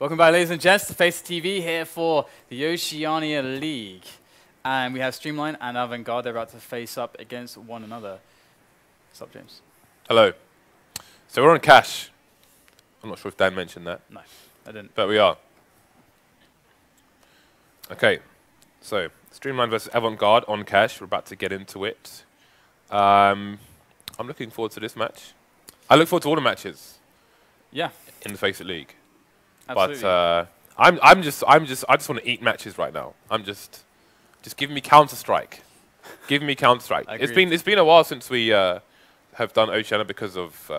Welcome back, ladies and gents, to FACEIT TV here for the Oceania League. And we have Streamline and Avant Garde. They're about to face up against one another. What's up, James? Hello. So we're on cash. I'm not sure if Dan mentioned that. No, I didn't. But we are. Okay. So Streamline versus Avant Garde on cash. We're about to get into it. I'm looking forward to this match. I look forward to all the matches. Yeah. In the FACEIT League. Absolutely. But I just want to eat matches right now. Just give me Counter-Strike. Give me Counter-Strike. It's been a while since we have done Oceania because of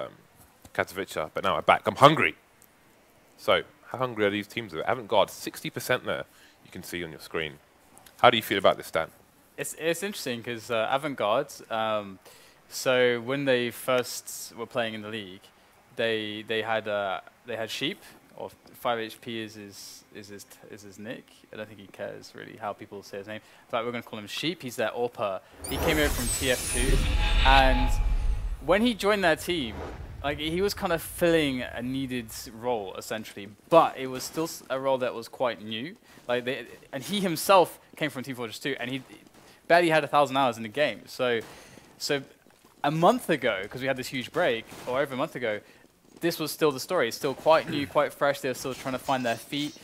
Katowice, but now I'm back. I'm hungry. So how hungry are these teams? Avant Garde 60% there. You can see on your screen. How do you feel about this, Dan? It's interesting because Avant Garde. So when they first were playing in the league, they had Sheep. Or 5 HP is his nick. I don't think he cares really how people say his name. But we're going to call him Sheep. He's their AWPer. He came over from TF2, and when he joined their team, like he was kind of filling a needed role essentially, but it was still a role that was quite new. Like and he himself came from Team Fortress 2, and he barely had 1,000 hours in the game. So a month ago, because we had this huge break, or over a month ago, this was still the story. It's still quite new, quite fresh. They're still trying to find their feet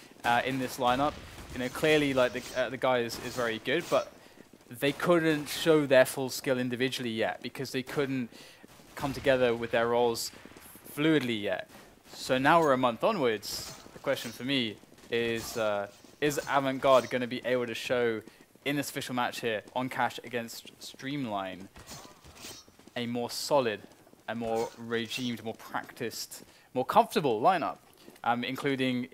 in this lineup. You know, clearly, like the guy is very good, but they couldn't show their full skill individually yet because they couldn't come together with their roles fluidly yet. So now we're a month onwards. The question for me is Avant Garde going to be able to show in this official match here on cash against Streamline a more solid, a more regimed, more practiced, more comfortable lineup, including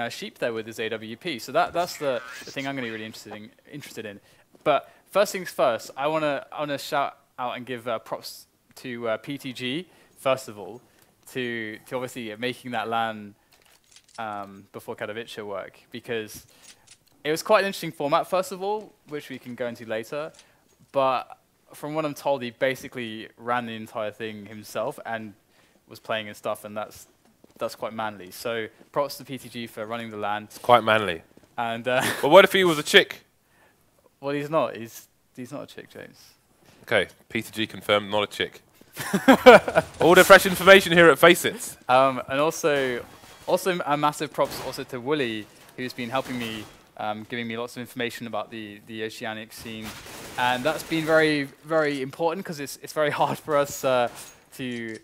Sheep there with his AWP. So that's the thing I'm going to be really interested in. But first things first, I wanna shout out and give props to PeetyG first of all to obviously making that LAN before Katowice work, because it was quite an interesting format first of all, which we can go into later, but from what I'm told, he basically ran the entire thing himself and was playing and stuff, and that's quite manly. So props to PeetyG for running the LAN. It's quite manly. And but what if he was a chick? Well, he's not. He's not a chick, James. Okay, PeetyG confirmed, not a chick. All the fresh information here at FACEIT. And also a massive props also to Wooly, who's been helping me. Giving me lots of information about the Oceanic scene, and that's been very, very important because it's very hard for us to,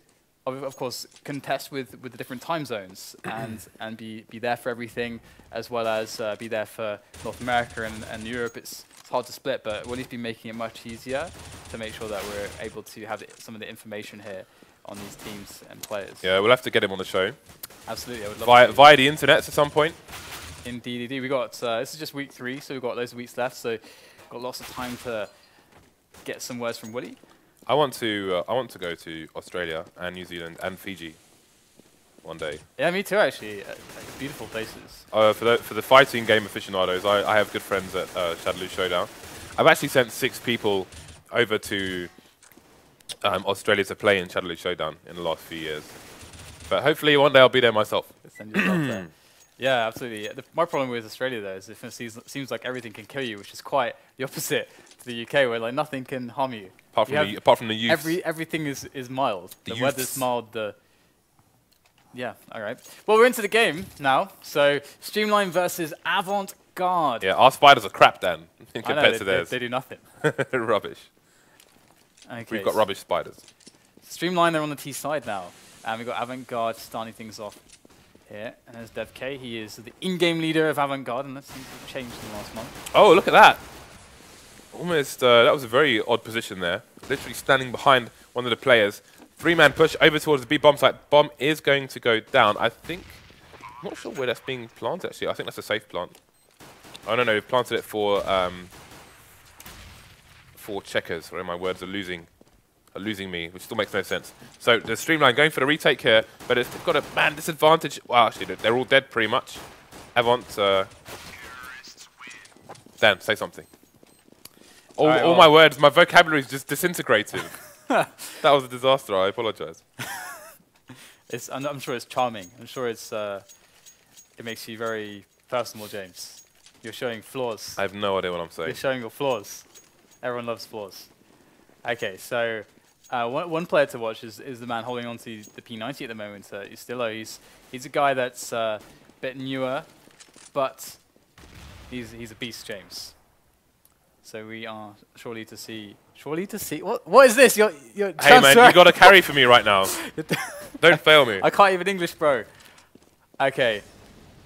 of course, contest with the different time zones and be there for everything, as well as be there for North America and Europe. It's hard to split, but Wooly's been making it much easier to make sure that we're able to have some of the information here on these teams and players. Yeah, we'll have to get him on the show. Absolutely, I would love to. Via the internet at some point. Indeed, we got this is just week 3, so we've got loads of weeks left. So got lots of time to get some words from Wooly. I want to go to Australia and New Zealand and Fiji one day. Yeah, me too. Actually, beautiful places. For the fighting game aficionados, I have good friends at Shadaloo Showdown. I've actually sent 6 people over to Australia to play in Shadaloo Showdown in the last few years. But hopefully one day I'll be there myself. Send yourself there. Yeah, absolutely. My problem with Australia, though, is it seems like everything can kill you, which is quite the opposite to the UK, where like nothing can harm you. Apart from the youth. Everything is mild. The weather's mild. Yeah, all right. Well, we're into the game now. So Streamline versus Avant Garde. Yeah, our spiders are crap, Dan, compared to theirs. They do nothing. Rubbish. Okay, We've got rubbish spiders. Streamline, they're on the T side now. And we've got Avant Garde starting things off here, and there's DevK. He is the in-game leader of Avant Garde, and that seems to have changed in the last month. Oh, look at that! Almost, that was a very odd position there. Literally standing behind one of the players. 3-man push over towards the B bomb site. Bomb is going to go down. I think, I'm not sure where that's being planted actually. I think that's a safe plant. Oh no, they've planted it for checkers. Sorry, my words are losing me, which still makes no sense. So the Streamline going for the retake here, but it's got a disadvantage. Well, actually, they're all dead pretty much. Avant, Dan, say something. All my words, my vocabulary is just disintegrating. That was a disaster. I apologize. I'm sure it's charming. I'm sure it's It makes you very personal, James. You're showing flaws. I have no idea what I'm saying. You're showing your flaws. Everyone loves flaws. Okay, so one player to watch is the man holding on to the P90 at the moment, USTILO. He's a guy that's a bit newer, but he's a beast, James. So we are surely to see. What is this? You're hey man, you got to carry for me right now. Don't fail me. I can't even English, bro. Okay.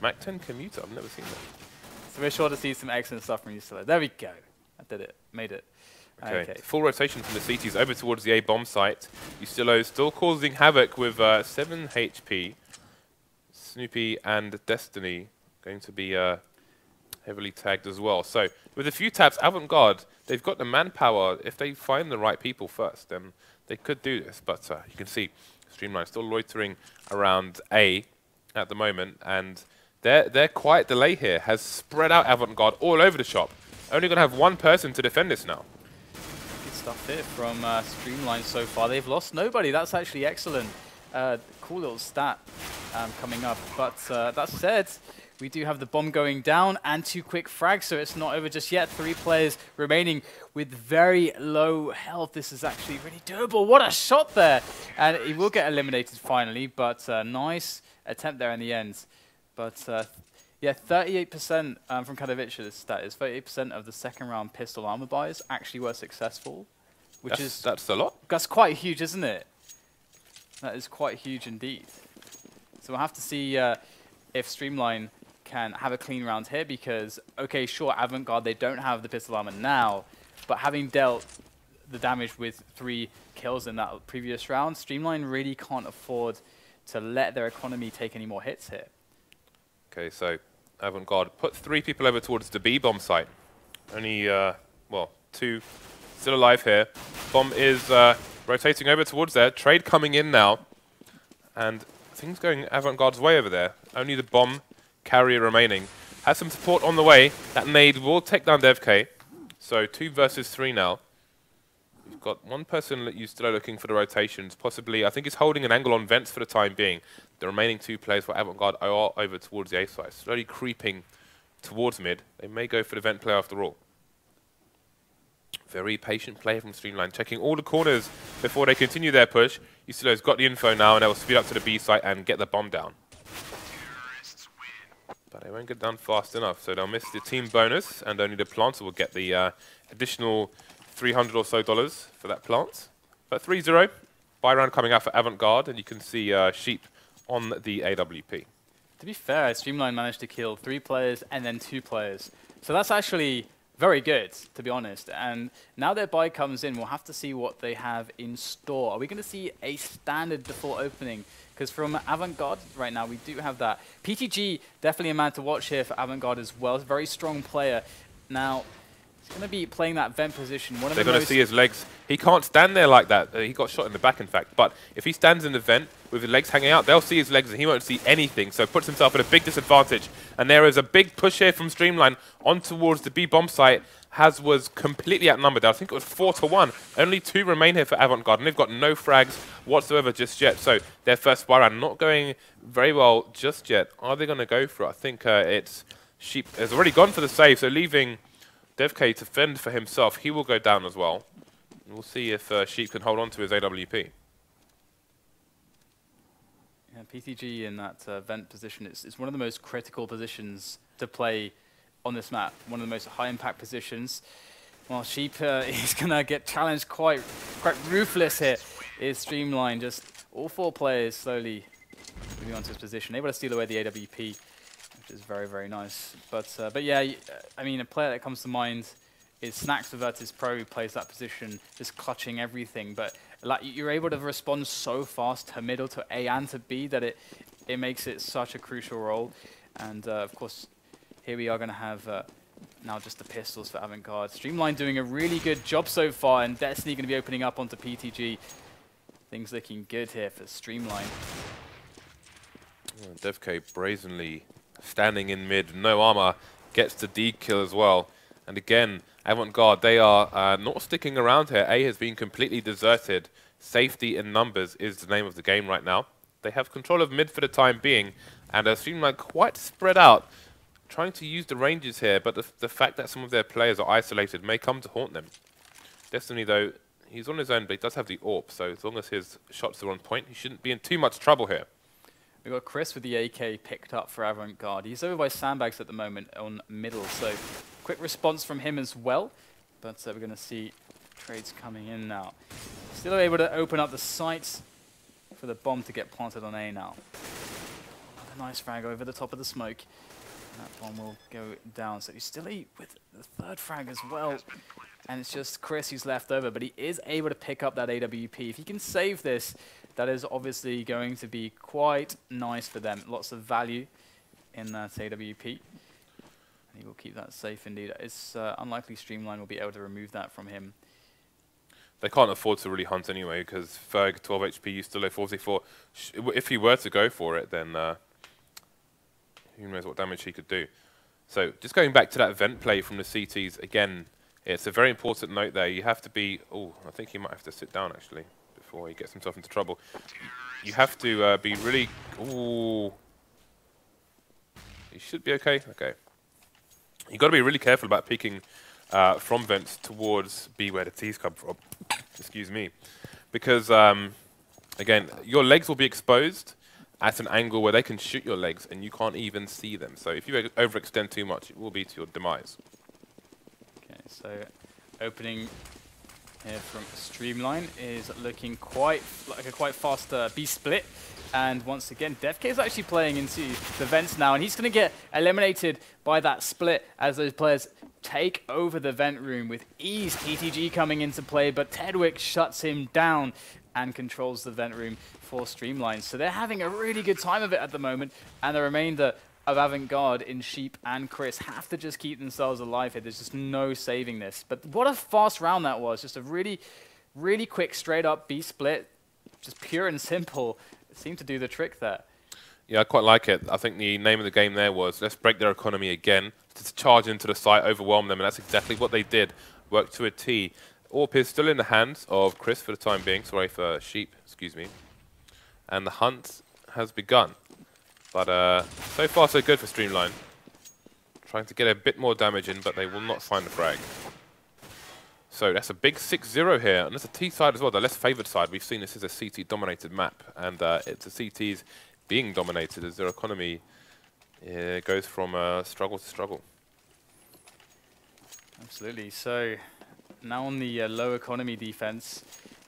Mac 10 commuter. I've never seen that. So we're sure to see some excellent stuff from USTILO. There we go. I did it. Made it. Okay. Full rotation from the CTs over towards the A bomb site. USTILO still causing havoc with 7 HP. Snoopy and Destiny going to be heavily tagged as well. So with a few taps, Avant Garde, they've got the manpower. If they find the right people first, then they could do this. But you can see Streamline still loitering around A at the moment, and their quiet delay here has spread out Avant Garde all over the shop. Only going to have one person to defend this now. Good stuff here from Streamline so far. They've lost nobody. That's actually excellent. Cool little stat coming up. But that said, we do have the bomb going down and 2 quick frags, so it's not over just yet. 3 players remaining with very low health. This is actually really doable. What a shot there! And he will get eliminated finally, but nice attempt there in the end. But yeah, 38% from Kadovic, this stat is 38% of the second round pistol armor buys actually were successful, which that's a lot. That's quite huge, isn't it? That is quite huge indeed. So we'll have to see if Streamline can have a clean round here, because, okay, sure, Avant Garde, they don't have the pistol armor now, but having dealt the damage with 3 kills in that previous round, Streamline really can't afford to let their economy take any more hits here. Okay, so Avant Garde put 3 people over towards the B bomb site. Only, well, 2 still alive here. Bomb is rotating over towards there. Trade coming in now. And things going Avant Garde's way over there. Only the bomb carrier remaining. Has some support on the way. That nade will take down DevK. So 2 versus 3 now. We've got one person that USTILO looking for the rotations. Possibly, I think he's holding an angle on vents for the time being. The remaining 2 players for Avant Garde are over towards the A side. Slowly creeping towards mid. They may go for the vent play after all. Very patient play from Streamline, checking all the corners before they continue their push. USTILO's got the info now, and they'll speed up to the B site and get the bomb down. But they won't get down fast enough, so they'll miss the team bonus, and only the planter will get the additional $300 or so for that plant. But 3-0, buy round coming out for Avant Garde, and you can see Sheep on the AWP. To be fair, Streamline managed to kill 3 players and then 2 players. So that's actually very good, to be honest. And now their buy comes in, we'll have to see what they have in store. Are we going to see a standard default opening? Because from Avant Garde right now, we do have that. PeetyG, definitely a man to watch here for Avant Garde as well. Very strong player. Now, he's going to be playing that vent position. They're going to see his legs. He can't stand there like that. He got shot in the back, in fact. But if he stands in the vent with his legs hanging out, they'll see his legs and he won't see anything. So puts himself at a big disadvantage. And there is a big push here from Streamline on towards the B bomb site. HaZ was completely outnumbered. I think it was 4-1. Only 2 remain here for Avant Garde, and they've got no frags whatsoever just yet. So their first spy round not going very well just yet. Are they going to go for it? I think it's Sheep has already gone for the save, so leaving DevK to fend for himself. He will go down as well. We'll see if Sheep can hold on to his AWP. Yeah, PeetyG in that vent position, it's one of the most critical positions to play on this map, one of the most high-impact positions. Well, Sheep is going to get challenged quite ruthless here. Is Streamline, just all 4 players slowly moving on to his position, able to steal away the AWP, which is very, very nice. But yeah, I mean, a player that comes to mind is Snacks for Virtus.pro, who plays that position, just clutching everything. But like, you're able to respond so fast to middle, to A and to B, that it makes it such a crucial role. And of course, here we are going to have now just the pistols for Avant Garde. Streamline doing a really good job so far, and Destiny going to be opening up onto PeetyG. Things looking good here for Streamline. DevK brazenly standing in mid, no armor, gets the D kill as well. And again, Avant Garde, they are not sticking around here. A has been completely deserted. Safety in numbers is the name of the game right now. They have control of mid for the time being, and Streamline quite spread out, trying to use the ranges here, but the fact that some of their players are isolated may come to haunt them. Destiny, though, he's on his own, but he does have the AWP, so as long as his shots are on point, he shouldn't be in too much trouble here. We've got Chris with the AK picked up for Avant Garde. He's over by Sandbags at the moment on middle, so quick response from him as well. But we're going to see trades coming in now. Still able to open up the sights for the bomb to get planted on A now. Another nice frag over the top of the smoke. That bomb will go down. So he's still with the third frag as well. And it's just Chris who's left over, but he is able to pick up that AWP. If he can save this, that is obviously going to be quite nice for them. Lots of value in that AWP. And he will keep that safe indeed. It's unlikely Streamline will be able to remove that from him. They can't afford to really hunt anyway, because Ferg, 12 HP, USTILO 44. If he were to go for it, then who knows what damage he could do. So just going back to that vent play from the CTs, again, it's a very important note there. You have to be... Oh, I think he might have to sit down, actually, before he gets himself into trouble. You have to be really... Ooh. He should be okay. Okay. You've got to be really careful about peeking from vents towards B where the T's come from. Excuse me. Because, again, your legs will be exposed at an angle where they can shoot your legs and you can't even see them. So if you overextend too much, it will be to your demise. Okay, so opening here from Streamline is looking quite like a quite fast B split. And once again, DevK is actually playing into the vents now, and he's going to get eliminated by that split as those players take over the vent room with ease. PeetyG coming into play, but teddyt shuts him down and controls the vent room for Streamline. So they're having a really good time of it at the moment, and the remainder of Avant Garde in Sheep and Chris have to just keep themselves alive here. There's just no saving this. But what a fast round that was. Just a really, really quick straight up B split. Just pure and simple. It seemed to do the trick there. Yeah, I quite like it. I think the name of the game there was, let's break their economy again, to charge into the site, overwhelm them, and that's exactly what they did. Worked to a T. AWP is still in the hands of Chris for the time being. Sorry for Sheep, excuse me. And the hunt has begun. But so far so good for Streamline. Trying to get a bit more damage in, but they will not find the frag. So that's a big 6-0 here, and there's a T side as well, the less favoured side. We've seen this is a CT-dominated map, and it's a CT's being dominated as their economy goes from struggle to struggle. Absolutely. So now on the low economy defense,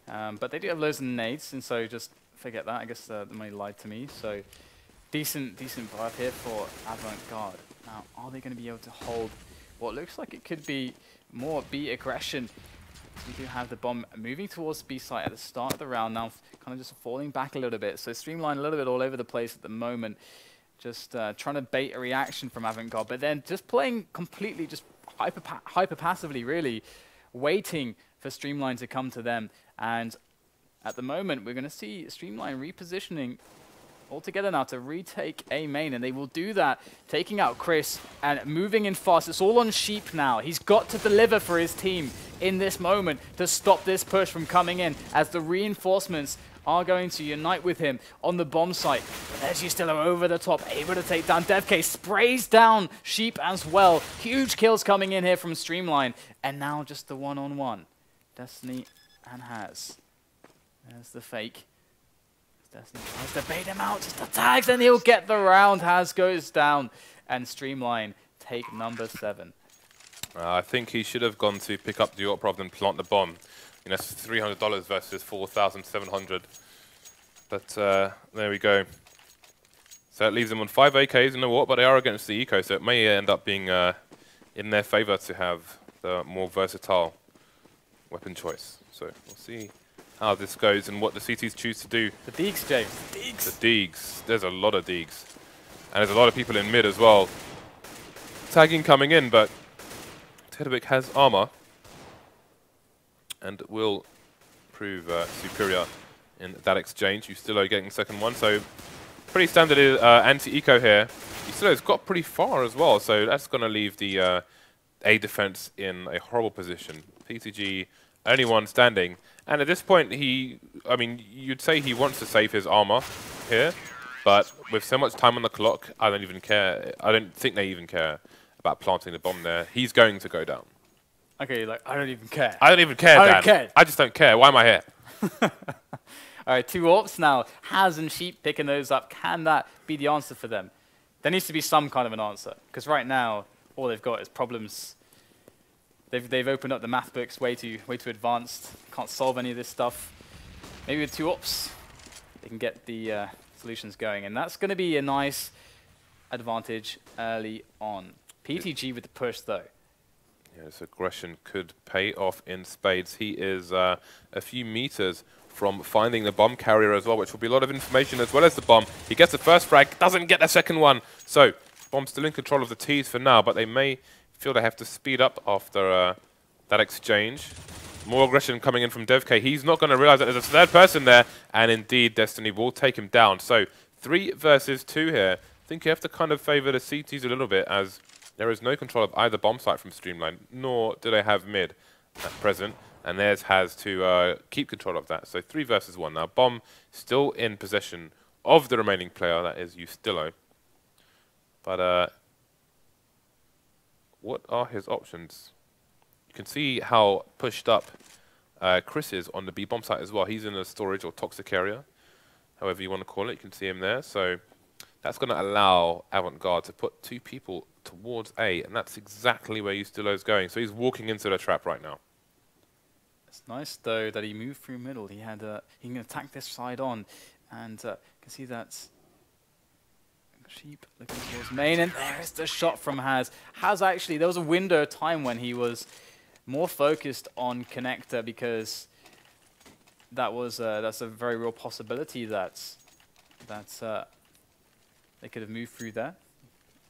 but they do have loads of nades, and so just forget that. I guess they may lied to me. So decent buy up here for Avant Garde. Now, are they going to be able to hold what looks like it could be more B aggression? We do have the bomb moving towards B site at the start of the round, now kind of just falling back a little bit. So Streamline a little bit all over the place at the moment, just trying to bait a reaction from Avant Garde, but then just playing completely just hyper passively, really, waiting for Streamline to come to them. And at the moment, we're going to see Streamline repositioning altogether now to retake A main, and they will do that, taking out Chris and moving in fast. It's all on Sheep now. He's got to deliver for his team in this moment to stop this push from coming in, as the reinforcements are going to unite with him on the bomb site. But there's USTILO over the top, able to take down DevK, sprays down Sheep as well. Huge kills coming in here from Streamline, and now just the one-on-one. Destiny and HaZ. There's the fake. Destiny tries to bait him out, just the tags, and he'll get the round. HaZ goes down, and Streamline take number 7. I think he should have gone to pick up the AWP rather than plant the bomb. You know, that's $300 versus $4,700. But there we go. So it leaves them on 5 AKs in the AWP, but they are against the eco, so it may end up being in their favor to have the more versatile weapon choice. So we'll see how this goes and what the CTs choose to do. The Deegs, James. The Deegs. The Deegs. There's a lot of Deegs. And there's a lot of people in mid as well. Tagging coming in, but teddyt has armor and will prove superior in that exchange. USTILO getting the second one, so pretty standard anti-eco here. USTILO's got pretty far as well, so that's going to leave the A defense in a horrible position. PeetyG, only one standing. And at this point, I mean, you'd say he wants to save his armor here. But with so much time on the clock, I don't even care. I don't think they even care about planting the bomb there. He's going to go down. Okay, like, I don't even care. I don't even care, I Dan. don't care. I just don't care. Why am I here? All right, 2 AWPs now. HaZ and Sheep picking those up. Can that be the answer for them? There needs to be some kind of an answer. Because right now, all they've got is problems. They've opened up the math books way too advanced. Can't solve any of this stuff. Maybe with 2 AWPs, they can get the solutions going. And that's going to be a nice advantage early on. PeetyG with the push, though. Yeah, this aggression could pay off in spades. He is a few meters from finding the bomb carrier as well, which will be a lot of information as well as the bomb. He gets the first frag, doesn't get the second one. So, bomb's still in control of the T's for now, but they may feel they have to speed up after that exchange. More aggression coming in from DevK. He's not going to realize that there's a third person there, and indeed, Destiny will take him down. So, 3 versus 2 here. I think you have to kind of favor the CTs a little bit, as there is no control of either bomb site from Streamline, nor do they have mid at present. And theirs has to keep control of that. So 3 versus 1 now. Bomb still in possession of the remaining player, that is USTILO. But what are his options? You can see how pushed up Chris is on the B bomb site as well. He's in a storage or toxic area, however you want to call it. You can see him there. So that's going to allow Avant Garde to put 2 people towards A, and that's exactly where USTILO is going. So he's walking into the trap right now. It's nice, though, that he moved through middle. He can attack this side on, and you can see that Sheep looking towards main, and there's the shot from HaZ. HaZ actually, there was a window of time when he was more focused on connector, because that's a very real possibility that they could have moved through there,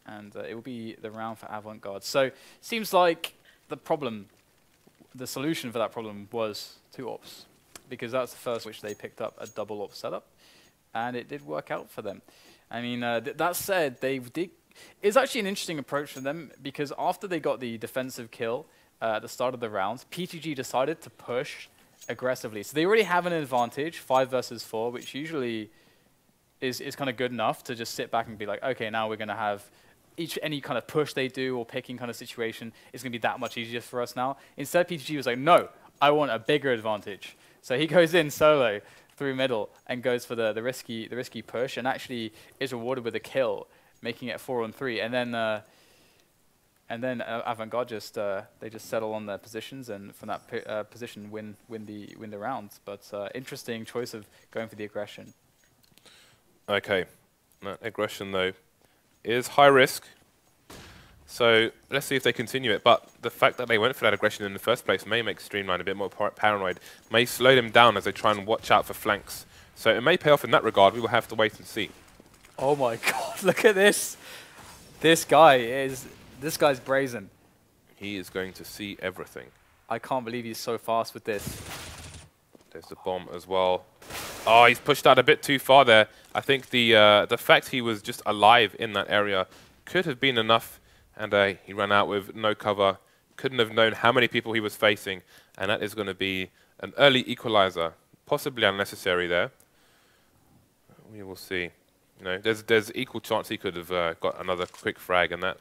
and it will be the round for Avant Garde. So seems like the solution for that problem was 2 AWPs, because that's the first which they picked up a double AWP setup, and it did work out for them. I mean, that said, it's actually an interesting approach for them, because after they got the defensive kill at the start of the round, PeetyG decided to push aggressively. So they already have an advantage, 5 versus 4, which usually is kind of good enough to just sit back and be like, okay, now we're going to have any kind of push they do or picking kind of situation is going to be that much easier for us now. Instead, PeetyG was like, no, I want a bigger advantage. So he goes in solo through middle and goes for the risky push, and actually is rewarded with a kill, making it 4-on-3. And then Avant Garde just settle on their positions, and from that position win the rounds. But interesting choice of going for the aggression. Okay, that aggression though is high risk. So let's see if they continue it. But the fact that they went for that aggression in the first place may make Streamline a bit more paranoid, may slow them down as they try and watch out for flanks. So it may pay off in that regard. We will have to wait and see. Oh my God, look at this. This guy's brazen. He is going to see everything. I can't believe he's so fast with this. There's the bomb as well. Oh, he's pushed out a bit too far there. I think the fact he was just alive in that area could have been enough, and he ran out with no cover. Couldn't have known how many people he was facing, and that is going to be an early equalizer, possibly unnecessary there. We will see. You know, there's equal chance he could have got another quick frag, and that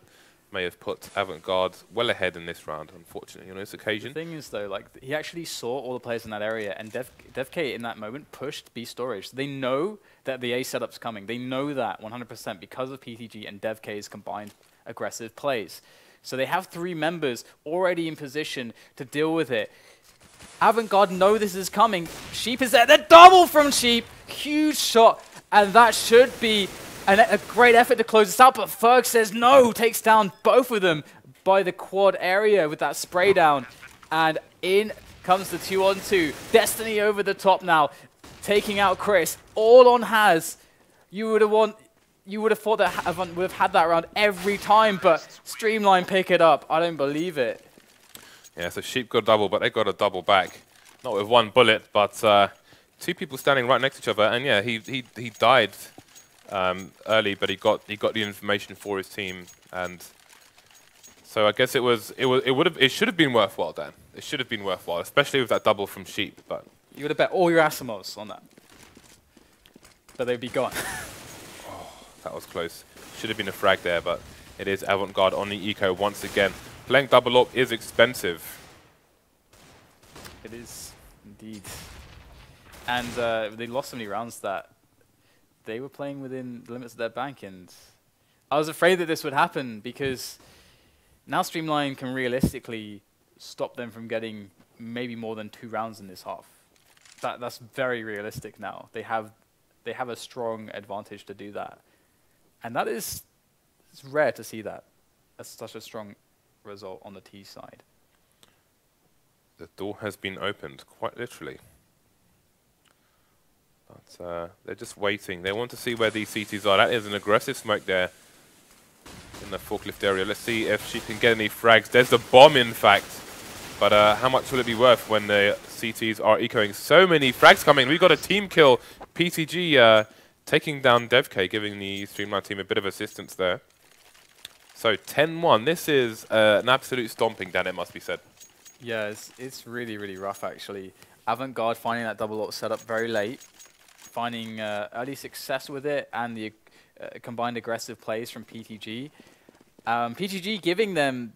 may have put Avant Garde well ahead in this round, unfortunately, on this occasion. The thing is, though, like, he actually saw all the players in that area, and DevK in that moment pushed B storage. They know that the A setup's coming. They know that 100% because of PeetyG and DevK's combined aggressive plays. So they have 3 members already in position to deal with it. Avant Garde know this is coming. Sheep is there. The double from Sheep. Huge shot. And that should be a great effort to close this out, but Ferg says no, takes down both of them by the quad area with that spray down. And in comes the 2-on-2. Destiny over the top now, taking out Chris. All on HaZ. You would have thought that Avant would have had that round every time, but Streamline pick it up. I don't believe it. Yeah, so Sheep got a double, but they got a double back. Not with 1 bullet, but 2 people standing right next to each other. And yeah, he died early, but he got the information for his team, and so I guess it should have been worthwhile, Dan. It should have been worthwhile, especially with that double from Sheep. But you would have bet all your Asimovs on that. but they'd be gone. Oh, that was close. Should have been a frag there, but it is Avant Garde on the eco once again. Playing double up is expensive. It is, indeed. And they lost so many rounds that they were playing within the limits of their bank, and I was afraid that this would happen because now Streamline can realistically stop them from getting maybe more than 2 rounds in this half. That's very realistic now. They have a strong advantage to do that. And that is, it's rare to see that as such a strong result on the T side. The door has been opened, quite literally. But they're just waiting. They want to see where these CTs are. That is an aggressive smoke there in the forklift area. Let's see if she can get any frags. There's the bomb, in fact. But how much will it be worth when the CTs are ecoing? So many frags coming. We've got a team kill. PeetyG taking down DevK, giving the Streamline team a bit of assistance there. So 10-1. This is an absolute stomping, Dan, it must be said. Yeah, it's really, really rough, actually. Avant Garde finding that double up setup very late, finding early success with it, and the combined aggressive plays from PeetyG. PeetyG giving them,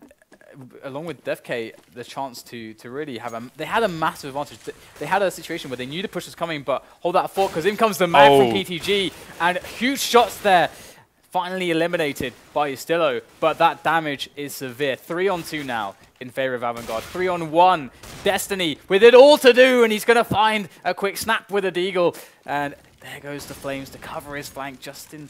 along with DevK, the chance to really have they had a massive advantage. They had a situation where they knew the push was coming, but hold that fort, because in comes the mag from PeetyG, and huge shots there. Finally eliminated by USTILO, but that damage is severe. 3-on-2 now in favor of Avant Garde. 3-on-1. Destiny with it all to do, and he's going to find a quick snap with a deagle. And there goes the Flames to cover his flank just to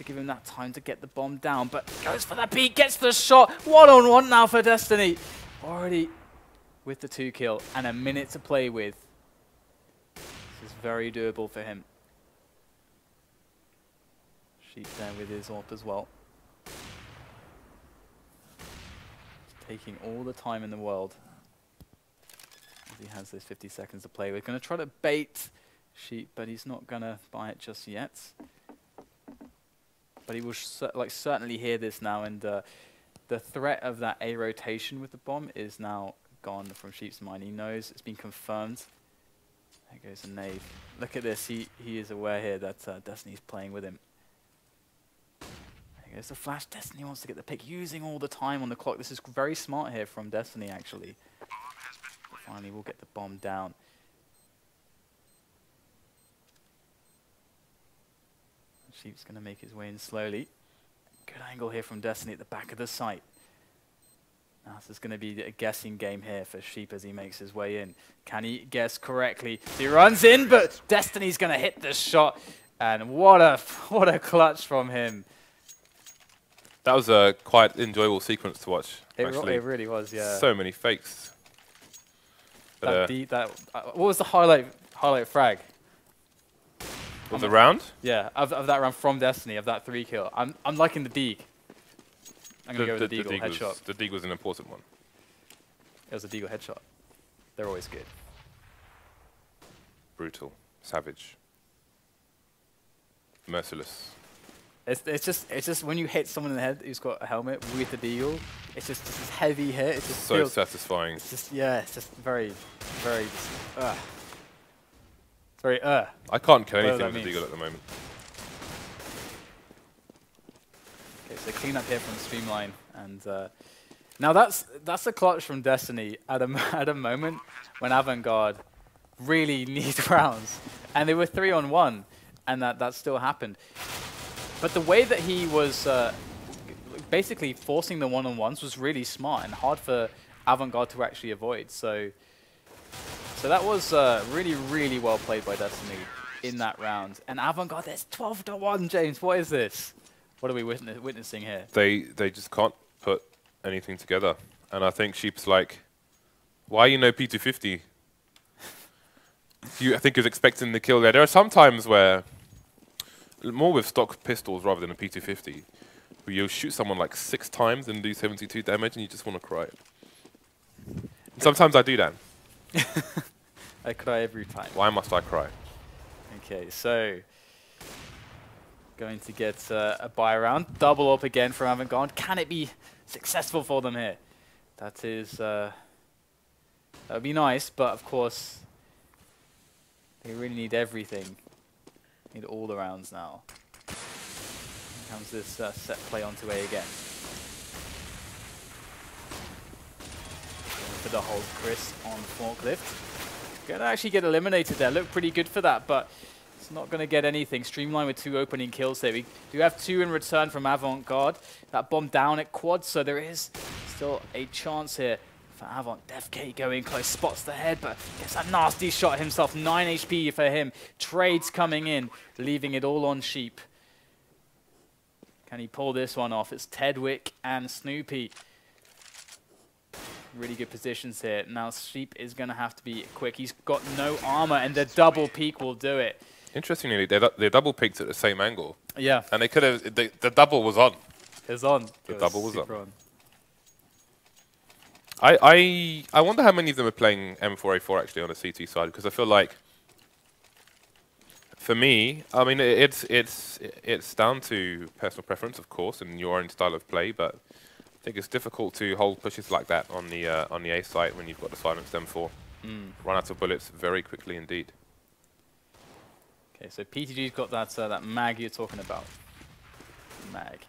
give him that time to get the bomb down. But goes for that peek, gets the shot. 1-on-1 now for Destiny. Already with the 2 kill and a minute to play with. This is very doable for him. Sheep there with his AWP as well. Taking all the time in the world. As he has those 50 seconds to play with. Going to try to bait Sheep, but he's not going to buy it just yet. But he will certainly hear this now, and the threat of that A rotation with the bomb is now gone from Sheep's mind. He knows it's been confirmed. There goes the nade. Look at this. He is aware here that Destiny's playing with him. There's the flash. Destiny wants to get the pick, using all the time on the clock. This is very smart here from Destiny, actually. Finally, we'll get the bomb down. Sheep's going to make his way in slowly. Good angle here from Destiny at the back of the site. Now, this is going to be a guessing game here for Sheep as he makes his way in. Can he guess correctly? He runs in, but Destiny's going to hit the shot. And what a clutch from him. That was a quite enjoyable sequence to watch. It really was, yeah. So many fakes. What was the highlight frag? Was the round? Yeah, of that round from Destiny, of that 3 kill. I'm liking the Deeg. I'm going to go with the Deagle headshot. The Deeg was an important one. It was a Deagle headshot. They're always good. Brutal. Savage. Merciless. It's just when you hit someone in the head who's got a helmet with the deagle, it's just this heavy hit. It just so feels satisfying. It's just it's just very. It's very I can't kill anything with the deagle at the moment. Okay, so clean up here from Streamline, and now that's a clutch from Destiny at a moment when Avant Garde really needs rounds, and they were 3-on-1, and that still happened. But the way that he was basically forcing the 1-on-1s was really smart and hard for Avant Garde to actually avoid. So that was really, really well played by Destiny in that round. And Avant Garde, there's 12-1, James. What is this? What are we witnessing here? They just can't put anything together. And I think Sheep's like, why you know P250? I think he was expecting the kill there. There are some times where, more with stock pistols rather than a P250, where you'll shoot someone like 6 times and do 72 damage and you just want to cry. And sometimes I do that. I cry every time. Why must I cry? Okay, so going to get a buy round. Double up again from Avant Garde. Can it be successful for them here? That is, that would be nice, but of course, they really need everything Need all the rounds now. Here comes this set play onto A again. For the hold, Chris on forklift. Gonna actually get eliminated there. Looked pretty good for that, but it's not gonna get anything. Streamline with 2 opening kills there. We do have 2 in return from Avant Garde. That bomb down at quad, so there is still a chance here for Avant. DevK going close, spots the head, but gets a nasty shot himself. 9 HP for him. Trades coming in, leaving it all on Sheep. Can he pull this one off? It's teddyt and Snoopy. Really good positions here. Now Sheep is going to have to be quick. He's got no armor, and the double peek will do it. Interestingly, they double peeked at the same angle. Yeah. And they could have. The double was on. It was on. The double was on. I wonder how many of them are playing M4A4 actually on the CT side, because I feel like, for me, I mean it's down to personal preference, of course, and your own style of play, but I think it's difficult to hold pushes like that on the A site when you've got the silenced M4. Run out of bullets very quickly indeed. Okay, so PeetyG's got that mag you're talking about. Mag.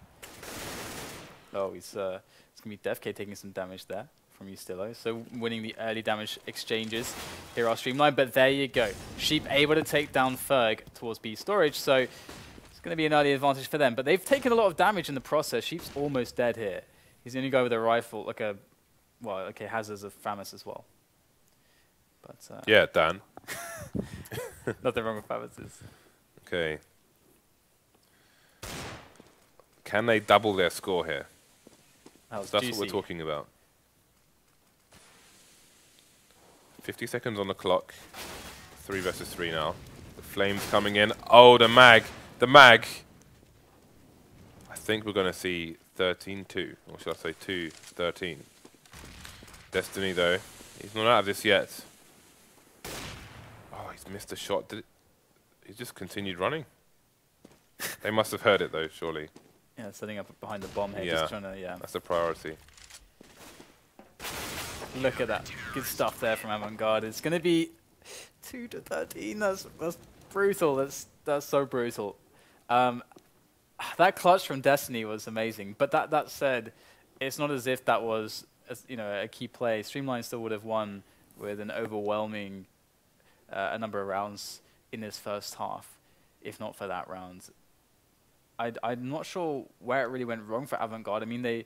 Oh, it's gonna be DevK taking some damage there from USTILO. So winning the early damage exchanges here are Streamline, but there you go. Sheep able to take down Ferg towards B storage, so it's going to be an early advantage for them. But they've taken a lot of damage in the process. Sheep's almost dead here. He's the only guy with a rifle, like a, well, okay, HaZ a FAMAS as well. But yeah, Dan. Nothing wrong with FAMASes. Okay. Can they double their score here? That's what we're talking about. 50 seconds on the clock. 3 versus 3 now. The flames coming in. Oh, the mag. The mag. I think we're going to see 13-2. Or should I say 2-13. Destiny, though. He's not out of this yet. Oh, he's missed a shot. He just continued running. They must have heard it, though, surely. Yeah, setting up behind the bomb here. Yeah, just trying to, yeah. That's the priority. Look at that. Good stuff there from Avant Garde. It's going to be 2-13. That's brutal. That's so brutal. That clutch from Destiny was amazing. But that said, it's not as if that was a key play. Streamline still would have won with an overwhelming a number of rounds in this first half, if not for that round. I'm not sure where it really went wrong for Avant Garde. I mean, they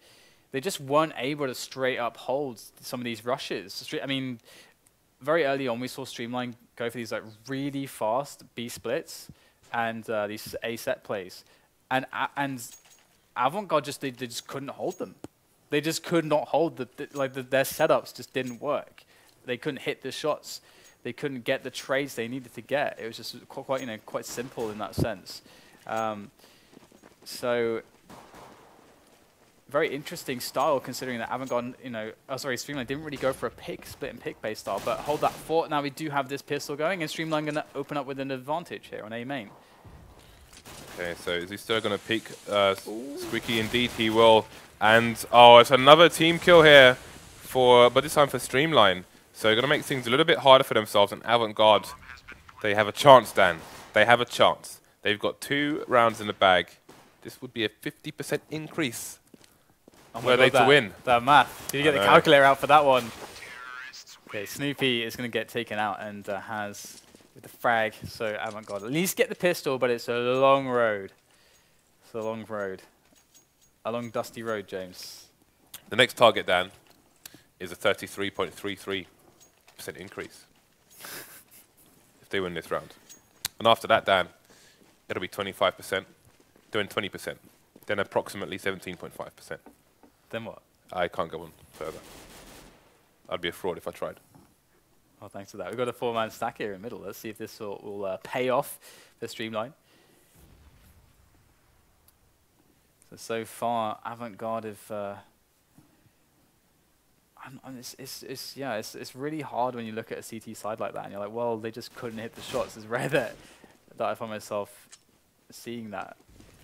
just weren't able to straight up hold some of these rushes. I mean, very early on we saw Streamline go for these like really fast B splits and these A set plays, and Avant Garde they just couldn't hold them. They just could not hold their setups just didn't work. They couldn't hit the shots. They couldn't get the trades they needed to get. It was just quite simple in that sense. So very interesting style considering that Avant Garde, Streamline didn't really go for a split and pick based style, but hold that fort. Now we do have this pistol going, and Streamline going to open up with an advantage here on A main. Okay, so is he still going to peek? Squeaky indeed, he will. And oh, it's another team kill here but this time for Streamline. So they're going to make things a little bit harder for themselves, and Avant Garde, they have a chance, Dan. They have a chance. They've got 2 rounds in the bag. This would be a 50% increase. Were they to win? That math. Did you get the calculator out for that one? Okay, Snoopy is going to get taken out, and HaZ with the frag. So Avant Garde at least get the pistol, but it's a long road. It's a long road. A long dusty road, James. The next target, Dan, is a 33.33% increase if they win this round. And after that, Dan, it'll be 25%, doing 20%, then approximately 17.5%. Then what? I can't go on further. I'd be a fraud if I tried. Oh, thanks for that. We've got a 4-man stack here in the middle. Let's see if this will pay off for Streamline. So far, Avant Garde have... it's really hard when you look at a CT side like that, and you're like, well, they just couldn't hit the shots. It's rare that I find myself seeing that.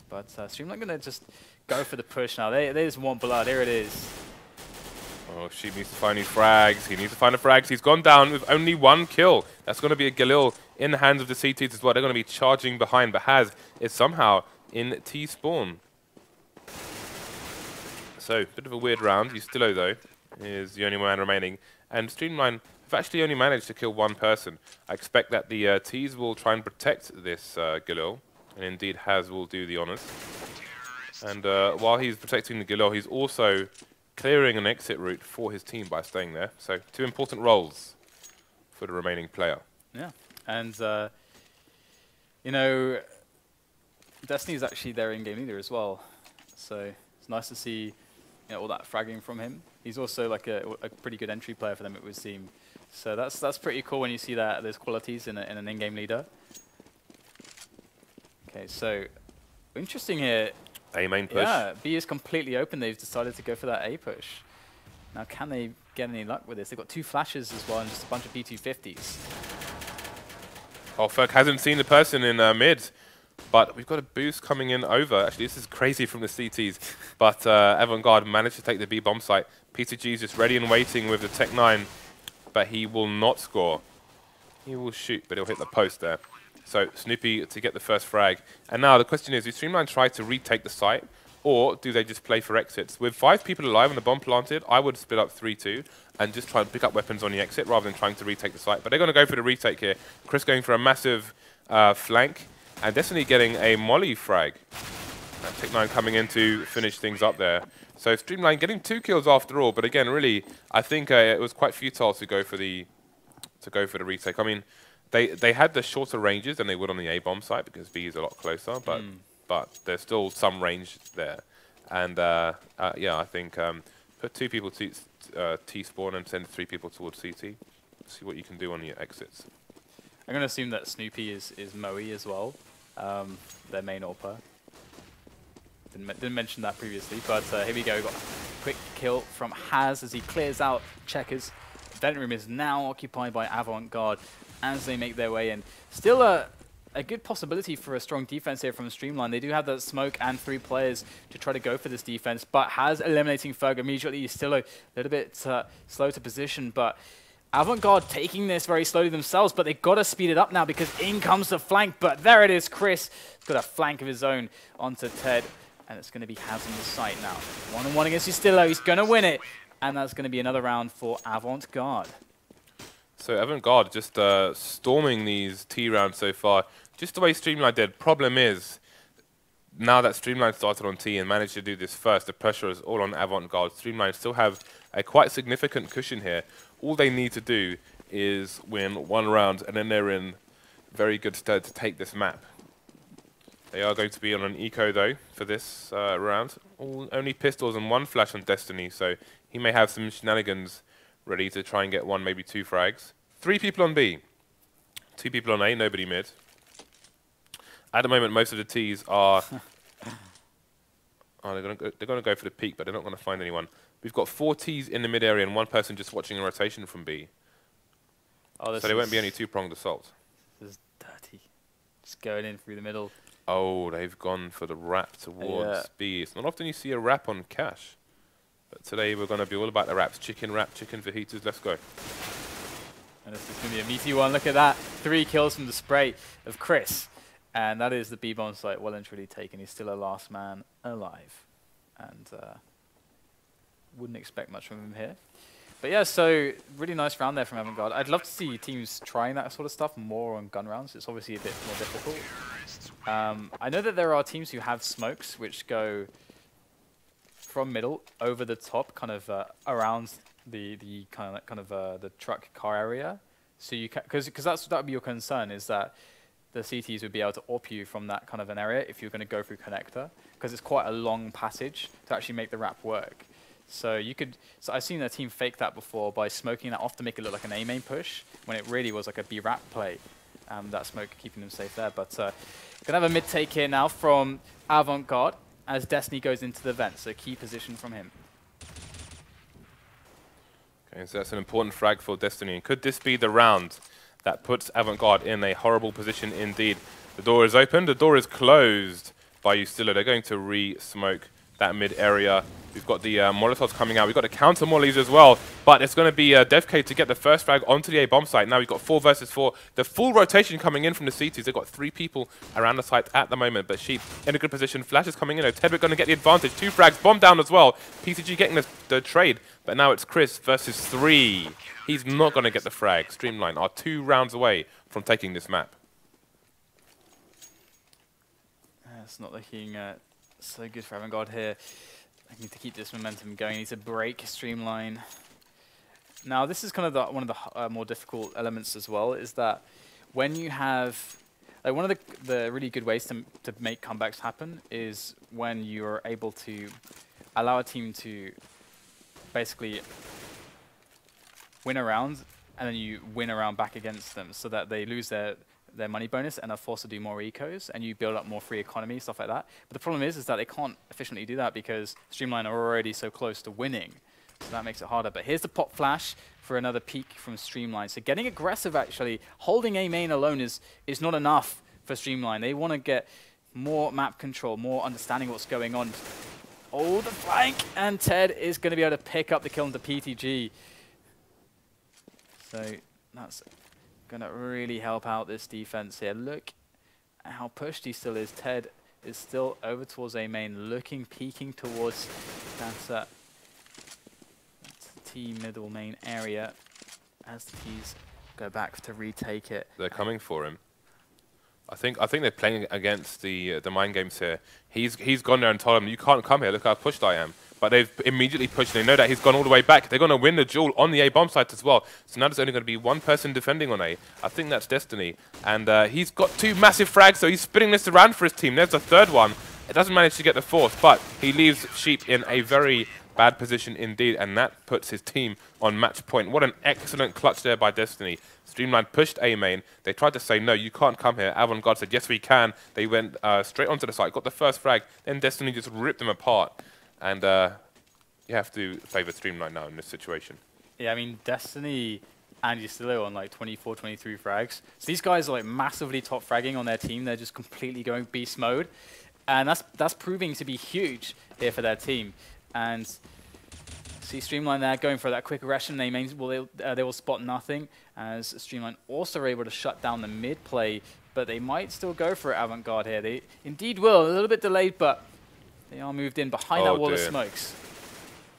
But Streamline going to just go for the push now. They just want blood. Here it is. Oh, Sheep needs to find these frags. He needs to find the frags. He's gone down with only 1 kill. That's going to be a Galil in the hands of the CTs as well. They're going to be charging behind, but HaZ is somehow in T-spawn. So, bit of a weird round. USTILO, though, is the only man remaining. And Streamline have actually only managed to kill 1 person. I expect that the Ts will try and protect this Galil. And indeed, HaZ will do the honors. And while he's protecting the Galil, he's also clearing an exit route for his team by staying there. So 2 important roles for the remaining player. Yeah, and you know, Destiny's actually their in-game leader as well. So it's nice to see all that fragging from him. He's also like a pretty good entry player for them, it would seem. So that's pretty cool when you see that those qualities in an in-game leader. Okay, so interesting here. A main push. Yeah, B is completely open. They've decided to go for that A push. Now, can they get any luck with this? They've got 2 flashes as well and just a bunch of B250s. Oh, ferg hasn't seen the person in mid, but we've got a boost coming in over. Actually, this is crazy from the CTs, but Avant Garde managed to take the B bomb site. PeetyG is just ready and waiting with the Tech 9, but he will not score. He will shoot, but he'll hit the post there. So Snoopy to get the first frag. And now the question is, do Streamline try to retake the site, or do they just play for exits? With 5 people alive and the bomb planted, I would split up 3-2 and just try and pick up weapons on the exit rather than trying to retake the site. But they're going to go for the retake here. Chris going for a massive flank, and Destiny getting a molly frag. And Tech9 coming in to finish things up there. So Streamline getting 2 kills after all, but again, really, I think it was quite futile to go for the retake. I mean, They had the shorter ranges than they would on the A-bomb site because B is a lot closer, but there's still some range there. And yeah, I think put 2 people to T-spawn and send 3 people towards CT. See what you can do on your exits. I'm going to assume that Snoopy is Moe as well, their main AWPer. Didn't mention that previously, but here we go. We've got a quick kill from HaZ as he clears out checkers. The vent room is now occupied by Avant Garde as they make their way in. Still a good possibility for a strong defense here from Streamline. They do have that smoke and 3 players to try to go for this defense, but HaZ eliminating ferg immediately. He's still a little bit slow to position, but Avant Garde taking this very slowly themselves, but they've got to speed it up now because in comes the flank, but there it is. Chris has got a flank of his own onto Ted, and it's going to be HaZ in the site now. 1-on-1 against USTILO. He's going to win it, and that's going to be another round for Avant Garde. So Avant Garde just storming these T rounds so far, just the way Streamline did. Problem is, now that Streamline started on T and managed to do this first, the pressure is all on Avant Garde. Streamline still have a quite significant cushion here. All they need to do is win 1 round, and then they're in very good stead to take this map. They are going to be on an eco, though, for this round. Only pistols and 1 flash on Destiny, so he may have some shenanigans ready to try and get 1, maybe 2 frags. 3 people on B, 2 people on A, nobody mid. At the moment, most of the Ts are... oh, they're going to go for the peak, but they're not going to find anyone. We've got 4 Ts in the mid area and 1 person just watching a rotation from B. Oh, so there won't be any 2-pronged assault. This is dirty. Just going in through the middle. Oh, they've gone for the wrap towards B. It's not often you see a wrap on cash. But today we're going to be all about the wraps. Chicken wrap, chicken fajitas, let's go. And this is going to be a meaty one. Look at that. 3 kills from the spray of Chris. And that is the B-bomb site well and truly taken. He's still a last man alive. And wouldn't expect much from him here. But yeah, so really nice round there from Avant Garde. I'd love to see teams trying that sort of stuff more on gun rounds. It's obviously a bit more difficult. I know that there are teams who have smokes which go from middle over the top, kind of around the the truck car area. So you can, because that would be your concern, is that the CTs would be able to AWP you from that kind of an area if you're going to go through connector, because it's quite a long passage to actually make the wrap work. So you could, so I've seen a team fake that before by smoking that off to make it look like an A main push when it really was like a B wrap play. That smoke keeping them safe there. But gonna have a mid take here now from Avant Garde as Destiny goes into the vent. So key position from him. Okay, so that's an important frag for Destiny. And could this be the round that puts Avant Garde in a horrible position indeed? The door is open, the door is closed by USTILO. They're going to re-smoke that mid area. We've got the Molotovs coming out. We've got the counter mollies as well. But it's going to be DevK to get the first frag onto the A bomb site. Now we've got 4 versus 4. The full rotation coming in from the CTs. They've got 3 people around the site at the moment. But Sheep in a good position. Flash is coming in. teddyt going to get the advantage. 2 frags. Bomb down as well. PeetyG getting the trade. But now it's Chris versus 3. He's not going to get the frag. Streamline are 2 rounds away from taking this map. It's not looking so good for Avant Garde here. I need to keep this momentum going. I need to break Streamline. Now, this is kind of one of the more difficult elements as well, is that when you have... Like one of the really good ways to make comebacks happen is when you're able to allow a team to basically win a round, and then you win a round back against them so that they lose their money bonus and are forced to do more ecos, and you build up more free economy, stuff like that. But the problem is that they can't efficiently do that because Streamline are already so close to winning. So that makes it harder. But here's the pop flash for another peek from Streamline. So getting aggressive, actually, holding A main alone is not enough for Streamline. They want to get more map control, more understanding of what's going on. Oh, the flank! And Ted is going to be able to pick up the kill into PeetyG. So that's going to really help out this defense here. Look at how pushed he still is. Ted is still over towards A main, looking, peeking towards that T middle main area as the T's go back to retake it. They're coming for him. I think they're playing against the mind games here. He's gone there and told him, you can't come here, look how pushed I am. But they've immediately pushed. They know that he's gone all the way back. They're going to win the duel on the A bomb site as well. So now there's only going to be 1 person defending on A. I think that's Destiny. And he's got 2 massive frags, so he's spinning this around for his team. There's the 3rd one. It doesn't manage to get the 4th, but he leaves Sheep in a very bad position indeed, and that puts his team on match point. What an excellent clutch there by Destiny. Streamline pushed A main. They tried to say, no, you can't come here. Avant Garde said, yes, we can. They went straight onto the site, got the first frag. Then Destiny just ripped them apart. And you have to favour Streamline now in this situation. Yeah, I mean, Destiny and USTILO on like 24, 23 frags. So these guys are like massively top fragging on their team. They're just completely going beast mode. And that's proving to be huge here for their team. And see Streamline there going for that quick aggression. They will spot nothing, as Streamline also are able to shut down the mid play, but they might still go for it, Avant Garde here. They indeed will, a little bit delayed, but they are moved in behind that wall of smokes.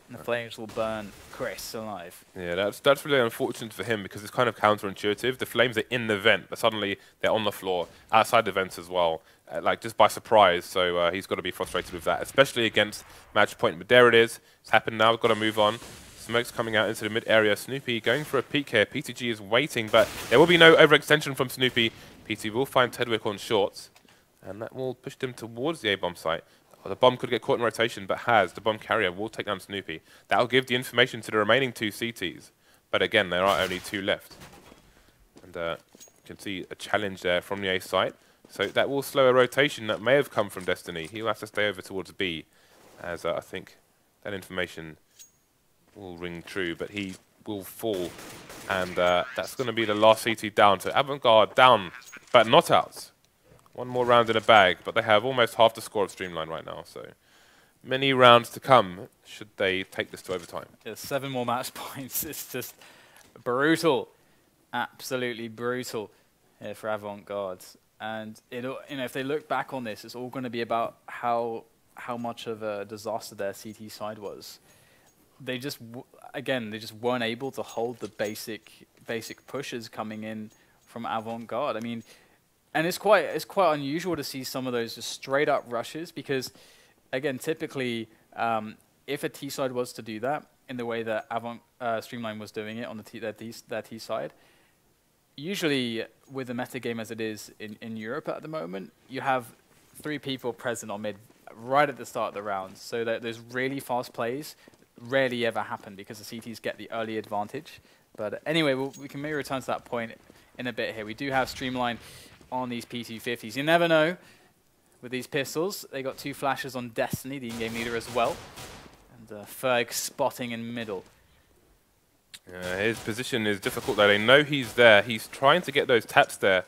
And the flames will burn Chris alive. Yeah, that's really unfortunate for him because it's kind of counterintuitive. The flames are in the vent, but suddenly they're on the floor, outside the vents as well, like just by surprise. So he's got to be frustrated with that, especially against match point. But there it is. It's happened now. We've got to move on. Smoke's coming out into the mid area. Snoopy going for a peek here. PeetyG is waiting, but there will be no overextension from Snoopy. PT will find teddyt on shorts, and that will push them towards the A-bomb site. The bomb could get caught in rotation, but HaZ, the bomb carrier, will take down Snoopy. That will give the information to the remaining 2 CTs. But again, there are only 2 left. And you can see a challenge there from the A site. So that will slow a rotation that may have come from Destiny. He'll have to stay over towards B, as I think that information will ring true. But he will fall, and that's going to be the last CT down. So Avant Garde down, but not out. 1 more round in a bag, but they have almost half the score of Streamline right now, so many rounds to come should they take this to overtime. Yeah, 7 more match points. It's just brutal, absolutely brutal here for Avant Garde. And if they look back on this, it's all going to be about how much of a disaster their CT side was. They just they just weren't able to hold the basic pushes coming in from Avant Garde. I mean. And it's quite unusual to see some of those just straight up rushes because, again, typically, if a T side was to do that in the way that Streamline was doing it on their T side, usually with the meta game as it is in Europe at the moment, you have 3 people present on mid right at the start of the round, so that those really fast plays rarely ever happen because the CTs get the early advantage. But anyway, we can maybe return to that point in a bit here. We do have Streamline on these P250s. You never know with these pistols. They got 2 flashes on Destiny, the in-game leader as well. And Ferg spotting in middle. His position is difficult though. They know he's there. He's trying to get those taps there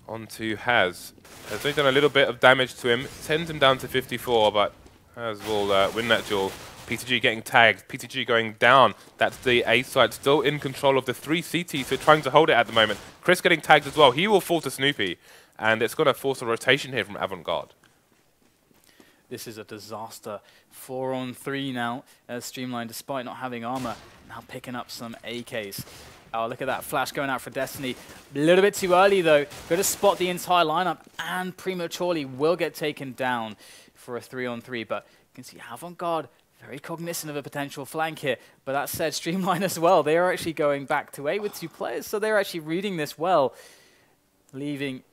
onto HaZ. Has only done a little bit of damage to him. Sends him down to 54, but HaZ will win that duel. PeetyG getting tagged, PeetyG going down. That's the A side still in control of the 3 CT, so trying to hold it at the moment. Chris getting tagged as well. He will fall to Snoopy, and it's going to force a rotation here from Avant Garde. This is a disaster. 4-on-3 now. Streamline, despite not having armor, now picking up some AKs. Oh, look at that flash going out for Destiny. A little bit too early, though. Got to spot the entire lineup, and prematurely will get taken down for a 3-on-3. But you can see Avant Garde very cognizant of a potential flank here. But that said, Streamline as well. They are actually going back to A with 2 players, so they're actually reading this well. Leaving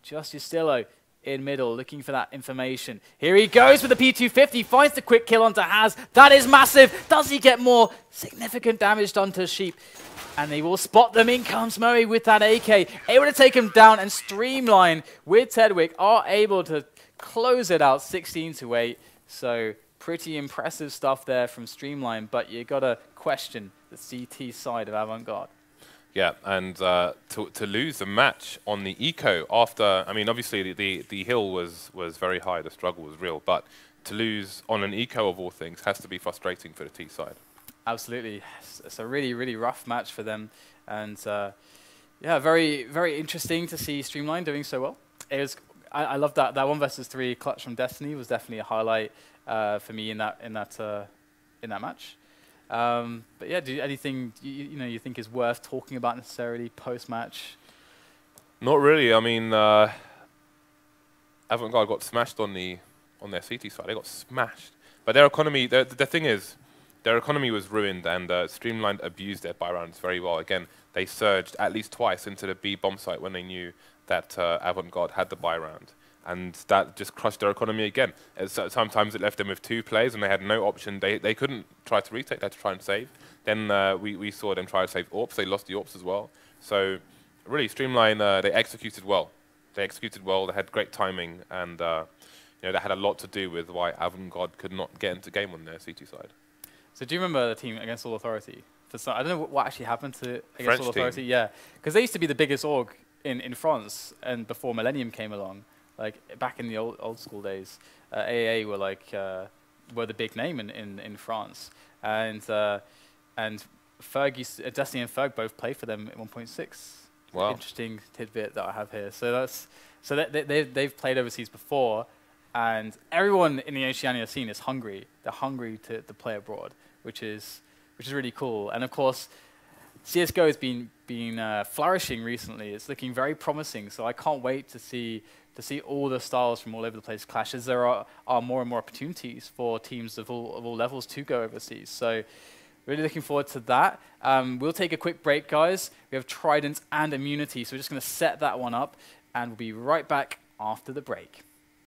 just USTILO in middle, looking for that information. Here he goes with the P250, finds the quick kill onto HaZ. That is massive. Does he get more significant damage done to Sheep? And they will spot them. In comes Moe with that AK, able to take him down, and Streamline with teddyt are able to close it out 16-8. So pretty impressive stuff there from Streamline, but you gotta question the CT side of Avant Garde. Yeah, and to lose the match on the eco after, I mean, obviously the hill was very high, the struggle was real, but to lose on an eco of all things has to be frustrating for the T side. Absolutely. It's a really, really rough match for them, and yeah, very, very interesting to see Streamline doing so well. It was, I love that 1 versus 3 clutch from Destiny was definitely a highlight for me in that match. But yeah, anything you think is worth talking about necessarily post-match? Not really. I mean, Avant Garde got smashed on their CT side. They got smashed. But their economy, the thing is, their economy was ruined, and Streamline abused their buy rounds very well. Again, they surged at least twice into the B bomb site when they knew that Avant Garde had the buy round. And that just crushed their economy again. Sometimes it left them with 2 players and they had no option. They couldn't try to retake, they had to try and save. Then we saw them try to save AWPs. They lost the AWPs as well. So really, Streamline, they executed well. They executed well, they had great timing, and that had a lot to do with why Avant Garde could not get into game on their CT side. So do you remember the team against All Authority? I don't know what actually happened to against French All Authority. Team. Yeah, because they used to be the biggest org in France, and before Millennium came along. Like back in the old school days, AAA were the big name in France, and Fergus, Destiny and Ferg both play for them at 1.6. Wow. Interesting tidbit that I have here. So they've played overseas before, and everyone in the Oceania scene is hungry. They're hungry to play abroad, which is really cool. And of course, CS:GO has been flourishing recently. It's looking very promising. So I can't wait to see all the styles from all over the place clash, as there are more and more opportunities for teams of all levels to go overseas. So really looking forward to that. We'll take a quick break, guys. We have Trident and Immunity, so we're just going to set that one up, and we'll be right back after the break.